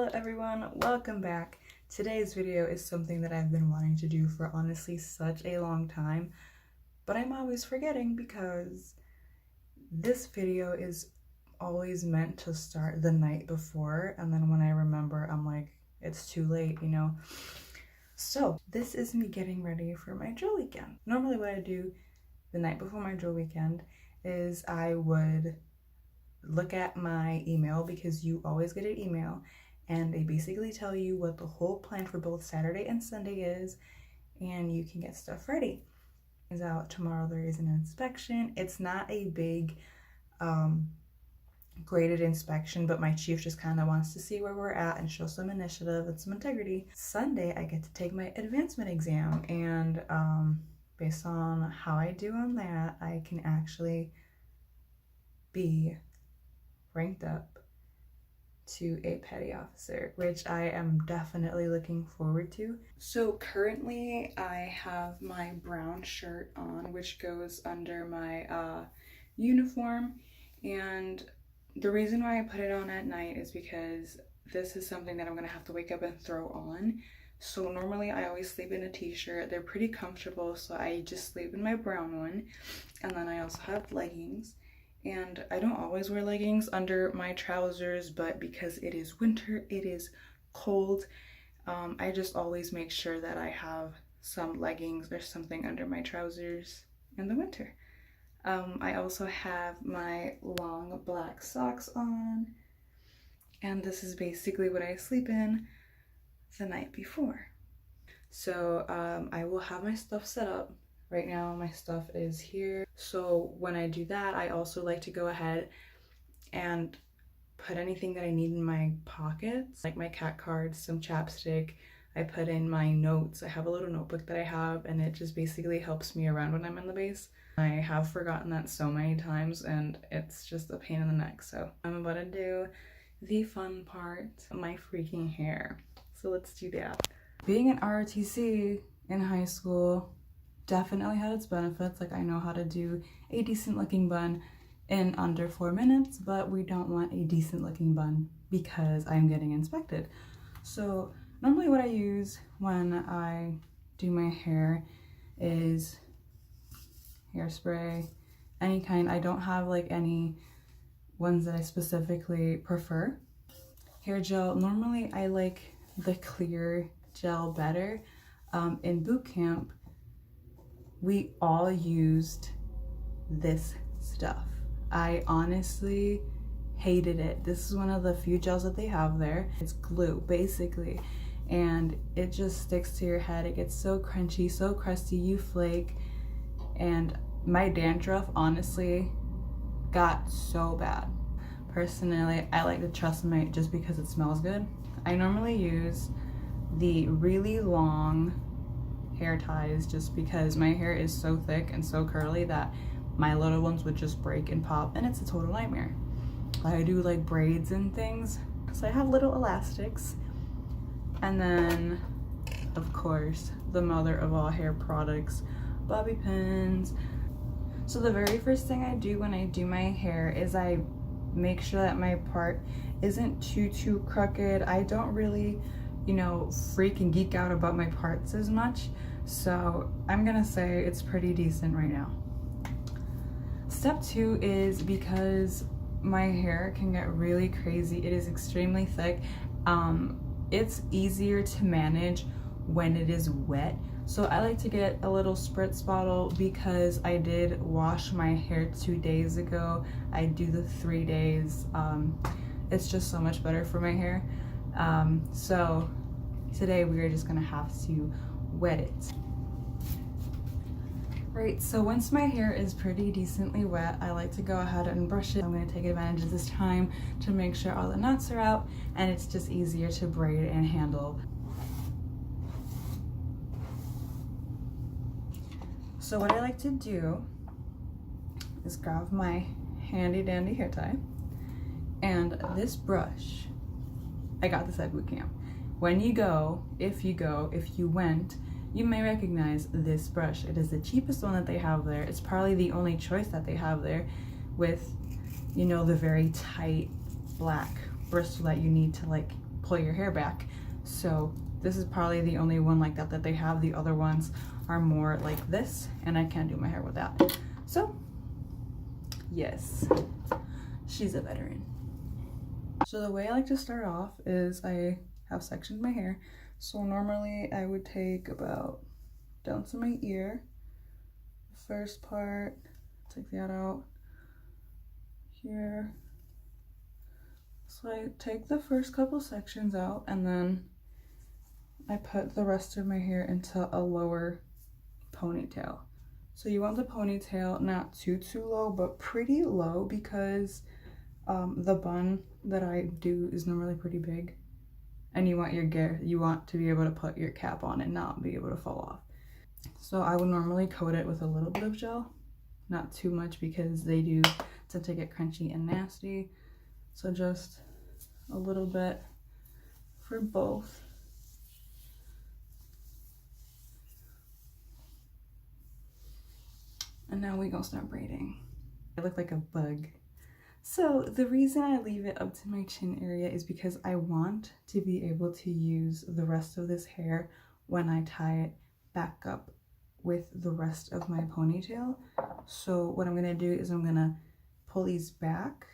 Hello everyone, welcome back. Today's video is something that I've been wanting to do for honestly such a long time, but I'm always forgetting because this video is always meant to start the night before, and then when I remember, I'm like, it's too late, you know? So this is me getting ready for my drill weekend. Normally what I do the night before my drill weekend is I would look at my email, because you always get an email and they basically tell you what the whole plan for both Saturday and Sunday is, and you can get stuff ready. Is out tomorrow. There is an inspection. It's not a big graded inspection, but my chief just kind of wants to see where we're at and show some initiative and some integrity. Sunday I get to take my advancement exam, and based on how I do on that, I can actually be ranked up to a petty officer, which I am definitely looking forward to. So currently I have my brown shirt on, which goes under my uniform, and the reason why I put it on at night is because this is something that I'm gonna have to wake up and throw on. So normally I always sleep in a t-shirt. They're pretty comfortable, so I just sleep in my brown one, and then I also have leggings. And I don't always wear leggings under my trousers, but because it is winter, it is cold, I just always make sure that I have some leggings or something under my trousers in the winter. I also have my long black socks on, and this is basically what I sleep in the night before. So I will have my stuff set up. Right now my stuff is here. So when I do that, I also like to go ahead and put anything that I need in my pockets, like my cat cards, some chapstick. I put in my notes. I have a little notebook that I have, and it just basically helps me around when I'm in the base. I have forgotten that so many times, and it's just a pain in the neck. So I'm about to do the fun part, my freaking hair. So let's do that. Being an ROTC in high school definitely had its benefits. Like, I know how to do a decent looking bun in under 4 minutes, but we don't want a decent looking bun because I'm getting inspected. So normally what I use when I do my hair is hairspray, any kind. I don't have like any ones that I specifically prefer. Hair gel, normally I like the clear gel better. In boot camp, we all used this stuff. I honestly hated it. This is one of the few gels that they have there. It's glue, basically, and it just sticks to your head. It gets so crunchy, so crusty, you flake, and my dandruff honestly got so bad. Personally, I like the Tresemme just because it smells good. I normally use the really long hair ties just because my hair is so thick and so curly that my little ones would just break and pop, and it's a total nightmare. I do like braids and things, so I have little elastics. And then of course the mother of all hair products, bobby pins. So the very first thing I do when I do my hair is I make sure that my part isn't too crooked. I don't really, you know, freak and geek out about my parts as much, so I'm gonna say it's pretty decent right now. Step 2 is, because my hair can get really crazy, it is extremely thick, it's easier to manage when it is wet. So I like to get a little spritz bottle because I did wash my hair 2 days ago. I do the 3 days. It's just so much better for my hair. So today we are just gonna have to wet it. Right, so once my hair is pretty decently wet, I like to go ahead and brush it. I'm gonna take advantage of this time to make sure all the knots are out, and it's just easier to braid and handle. So what I like to do is grab my handy dandy hair tie, and this brush, I got this at boot camp. When you go, if you went, you may recognize this brush. It is the cheapest one that they have there. It's probably the only choice that they have there, with, you know, the very tight black bristle that you need to like pull your hair back. So this is probably the only one like that they have. The other ones are more like this, and I can't do my hair with that. So yes, she's a veteran. So the way I like to start off is I have sectioned my hair. So normally I would take about down to my ear, the first part, take that out here. So I take the first couple sections out, and then I put the rest of my hair into a lower ponytail. So you want the ponytail not too low, but pretty low, because the bun that I do is normally pretty big, and you want to be able to put your cap on and not be able to fall off. So I would normally coat it with a little bit of gel, not too much, because they do tend to get crunchy and nasty. So just a little bit for both. And now we gonna start braiding. I look like a bug. So the reason I leave it up to my chin area is because I want to be able to use the rest of this hair when I tie it back up with the rest of my ponytail. So what I'm gonna do is I'm gonna pull these back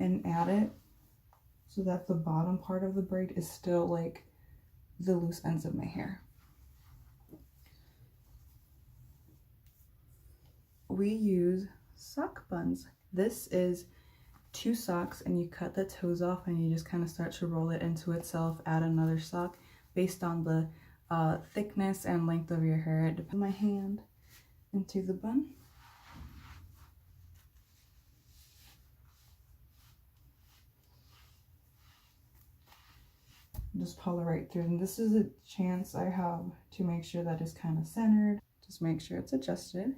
and add it so that the bottom part of the braid is still like the loose ends of my hair. We use sock buns. This is 2 socks, and you cut the toes off and you just kind of start to roll it into itself, add another sock based on the thickness and length of your hair. I put my hand into the bun. Just pull it right through, and this is a chance I have to make sure that it's kind of centered. Just make sure it's adjusted,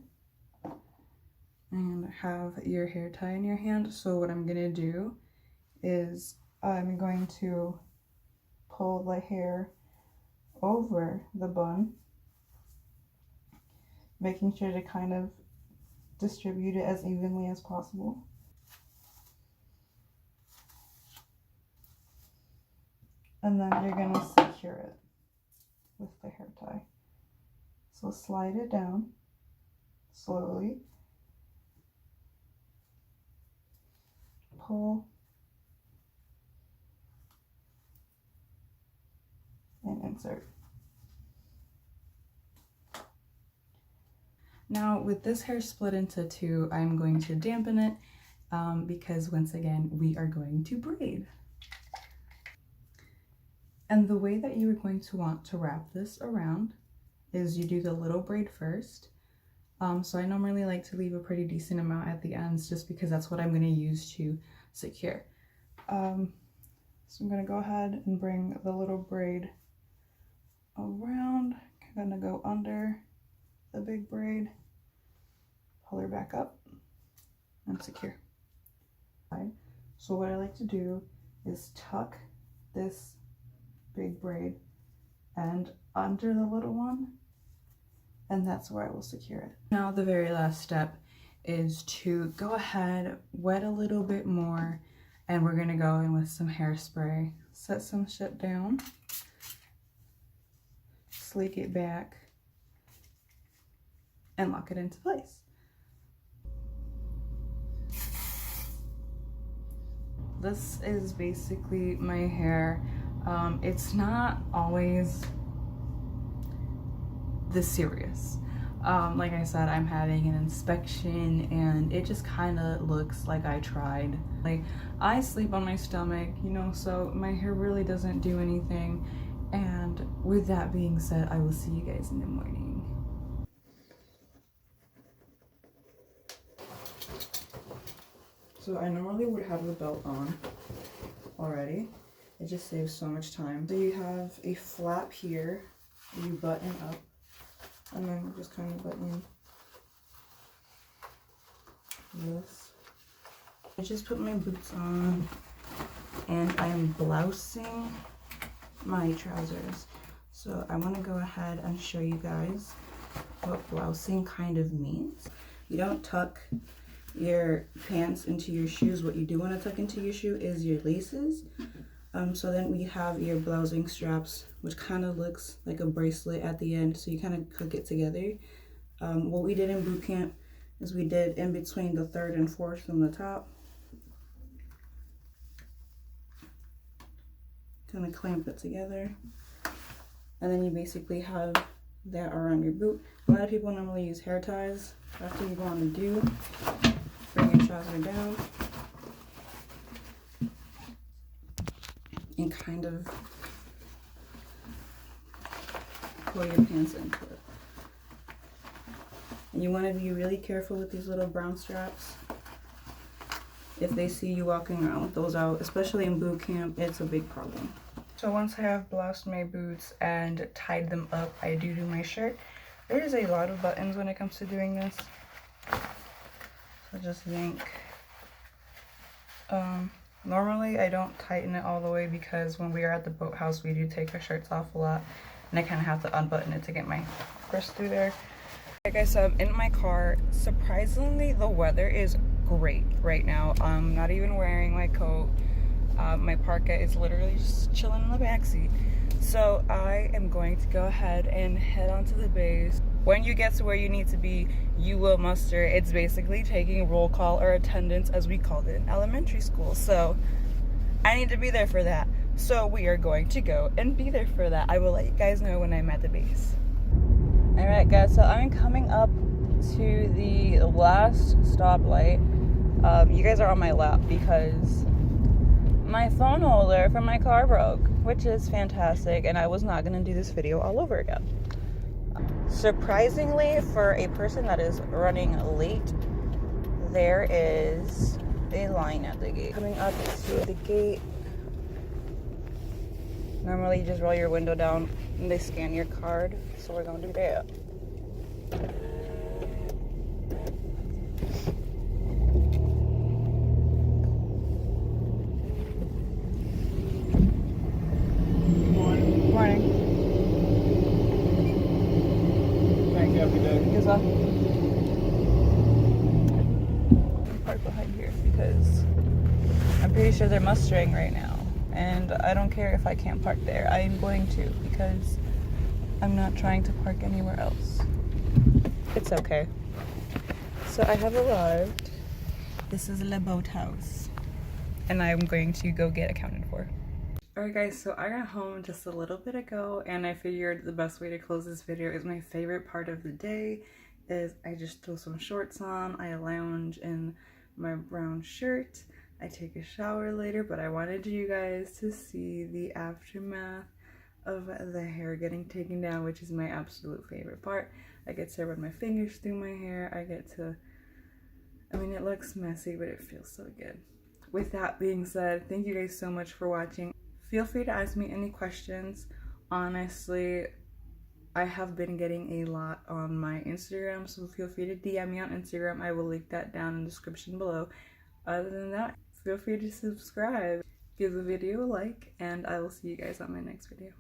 and have your hair tie in your hand. So what I'm gonna do is I'm going to pull the hair over the bun, making sure to kind of distribute it as evenly as possible. And then you're gonna secure it with the hair tie. So slide it down slowly. Pull and insert. Now with this hair split into 2, I'm going to dampen it because once again we are going to braid. And the way that you are going to want to wrap this around is you do the little braid first. So I normally like to leave a pretty decent amount at the ends, just because that's what I'm going to use to secure. So I'm going to go ahead and bring the little braid around. I'm going to go under the big braid, pull her back up, and secure. So what I like to do is tuck this big braid and under the little one, and that's where I will secure it. Now the very last step is to go ahead, wet a little bit more, and we're gonna go in with some hairspray. Set some shit down, sleek it back, and lock it into place. This is basically my hair. It's not always this serious. Like I said, I'm having an inspection and it just kind of looks like I tried. Like, I sleep on my stomach, you know, so my hair really doesn't do anything. And with that being said, I will see you guys in the morning. So I normally would have the belt on already. It just saves so much time. So you have a flap here, you button up, and then just kind of button this. I just put my boots on, and I am blousing my trousers. So I want to go ahead and show you guys what blousing kind of means. You don't tuck your pants into your shoes. What you do want to tuck into your shoe is your laces. So then we have your blousing straps, which kind of looks like a bracelet at the end, so you kind of hook it together. What we did in boot camp is we did in between the third and fourth from the top. Kind of clamp it together. And then you basically have that around your boot. A lot of people normally use hair ties. After you go on the do, bring your trouser down and kind of pull your pants into it. And you want to be really careful with these little brown straps. If they see you walking around with those out, especially in boot camp, it's a big problem. So once I have bloused my boots and tied them up, I do my shirt. There is a lot of buttons when it comes to doing this. So just yank. Normally I don't tighten it all the way because when we are at the boathouse, we do take our shirts off a lot. And I kind of have to unbutton it to get my wrist through there. Like I said, I'm in my car. Surprisingly, the weather is great right now. I'm not even wearing my coat. My parka is literally just chilling in the backseat. So I am going to go ahead and head onto the base. When you get to where you need to be, you will muster. It's basically taking roll call or attendance as we called it in elementary school. So I need to be there for that. So we are going to go and be there for that. I will let you guys know when I'm at the base. Alright guys, so I'm coming up to the last stoplight. You guys are on my lap because my phone holder from my car broke, which is fantastic, and I was not going to do this video all over again. Surprisingly, for a person that is running late, there is a line at the gate. Coming up to the gate, normally you just roll your window down and they scan your card, so we're going to do that. Park behind here because I'm pretty sure they're mustering right now, and I don't care if I can't park there. I am going to because I'm not trying to park anywhere else. It's okay. So I have arrived. This is Le Boathouse, and I'm going to go get accounted for. Alright guys, so I got home just a little bit ago, and I figured the best way to close this video is my favorite part of the day is I just throw some shorts on, I lounge in my brown shirt, I take a shower later, but I wanted you guys to see the aftermath of the hair getting taken down, which is my absolute favorite part. I get to run my fingers through my hair, I mean it looks messy, but it feels so good. With that being said, thank you guys so much for watching. Feel free to ask me any questions. Honestly, I have been getting a lot on my Instagram, so feel free to DM me on Instagram. I will link that down in the description below. Other than that, feel free to subscribe, give the video a like, and I will see you guys on my next video.